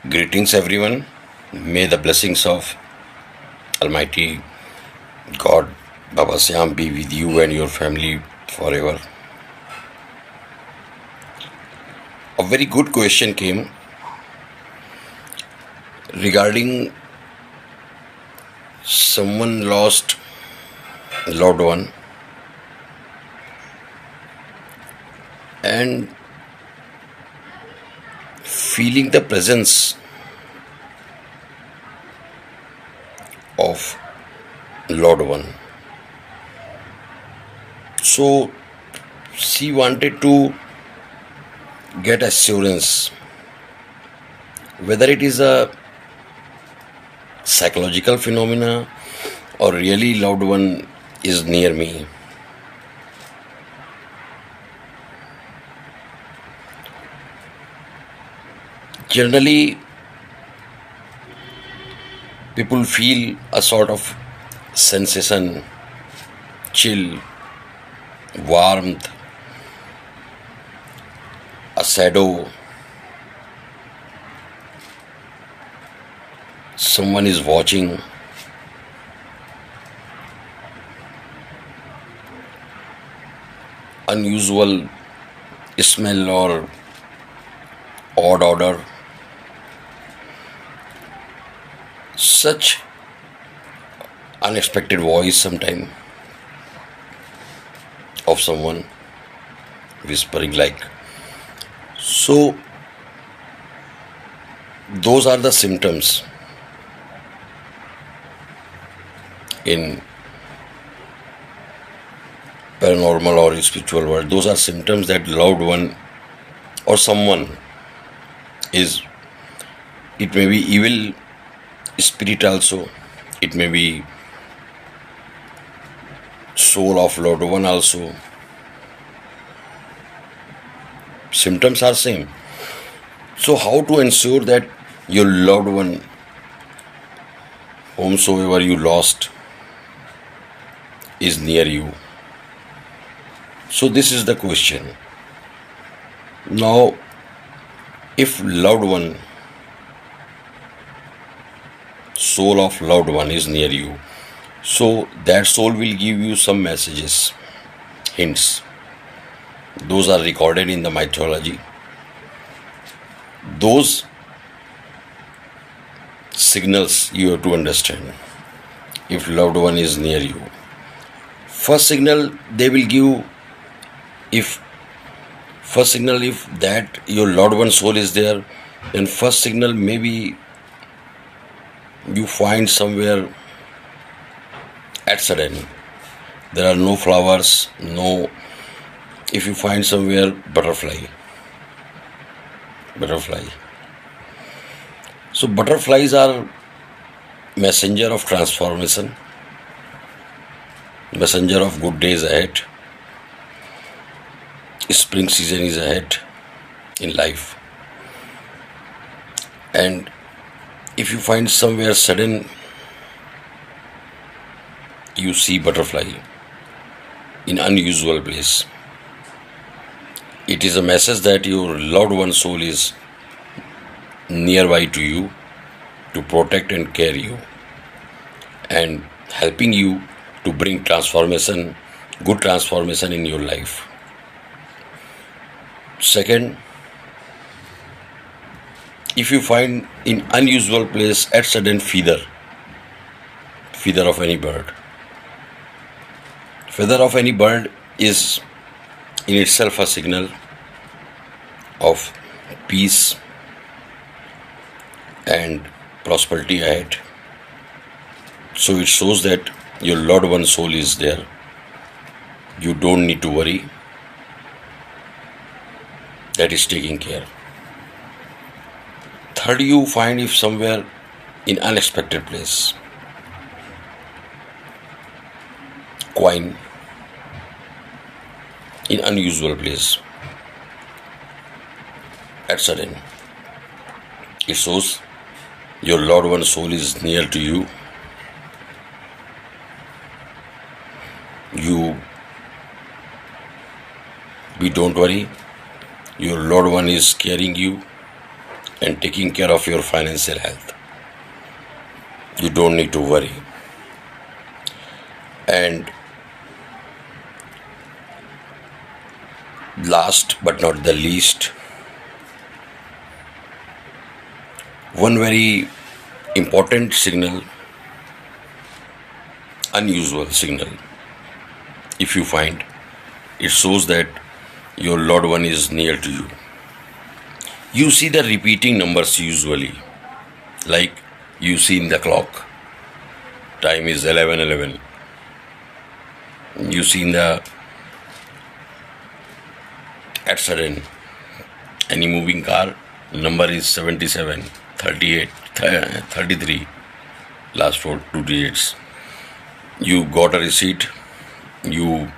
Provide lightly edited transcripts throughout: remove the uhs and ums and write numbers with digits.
Greetings, everyone. May the blessings of Almighty God, Baba Syam, be with you and your family forever. A very good question came regarding someone lost loved one and feeling the presence of loved one. So she wanted to get assurance whether it is a psychological phenomena or really loved one is near me. Generally, people feel a sort of sensation, chill, warmth, a shadow, someone is watching. Unusual smell or odd odor. Such unexpected voice sometime of someone whispering like. So those are the symptoms in paranormal or spiritual world. Those are symptoms that loved one or someone is, it may be evil spirit also, it may be soul of loved one also. Symptoms are same. So how to ensure that your loved one, whomsoever you lost, is near you? So this is the question. Now, if loved one, soul of loved one is near you, so that soul will give you some messages, hints. Those are recorded in the mythology. Those signals you have to understand if loved one is near you. First signal they will give, if that your loved one soul is there, then first signal maybe you find somewhere at sudden there are no flowers, no. If you find somewhere butterfly. So butterflies are messenger of transformation, messenger of good days ahead. Spring season is ahead in life. And if you find somewhere sudden you see butterfly in unusual place, it is a message that your loved one soul is nearby to you to protect and care you and helping you to bring transformation, good transformation in your life. Second, if you find in unusual place at sudden feather of any bird. Feather of any bird is in itself a signal of peace and prosperity ahead. So it shows that your loved one soul is there. You don't need to worry. That is taking care. Third, you find if somewhere in unexpected place, coin in unusual place at sudden, it shows your loved one soul is near to you. Don't worry, your loved one is carrying you and taking care of your financial health. You don't need to worry. And last but not the least, one very important signal, unusual signal, if you find, it shows that your loved one is near to you. You see the repeating numbers usually, like you see in the clock, time is 11:11. You see in the at sudden any moving car, number is 77, 38, 33, last four two digits. You got a receipt, you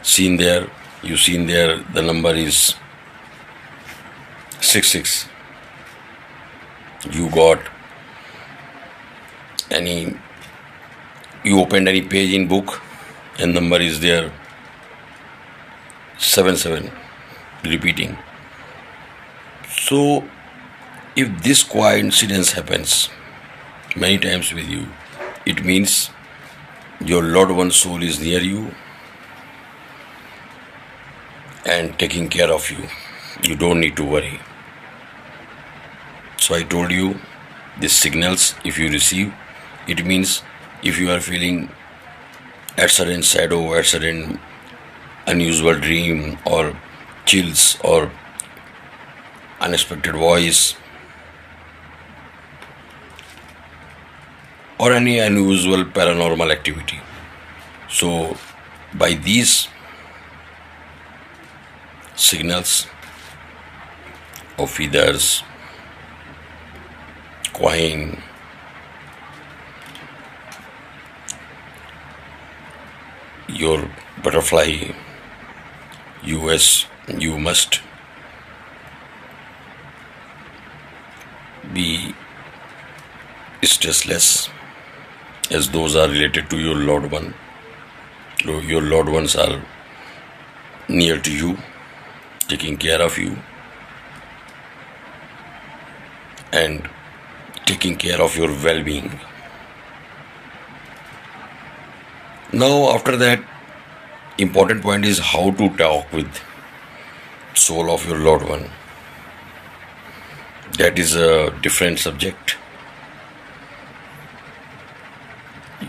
seen there, the number is 66. You got any, you opened any page in book and number is there 77, repeating. So if this coincidence happens many times with you, it means your loved one's soul is near you and taking care of you. You don't need to worry. So I told you, these signals, if you receive, it means if you are feeling at sudden shadow, at sudden unusual dream or chills or unexpected voice or any unusual paranormal activity. So by these signals of feathers, coin, your butterfly, you must be stressless, as those are related to your loved one. Your loved ones are near to you, taking care of you and taking care of your well-being. Now after that, important point is how to talk with soul of your loved one. That is a different subject.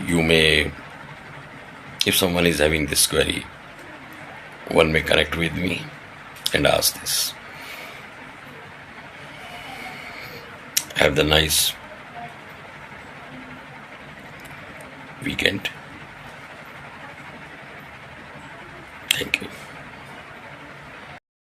You may, if someone is having this query, one may connect with me and ask this. Have the nice weekend. Thank you.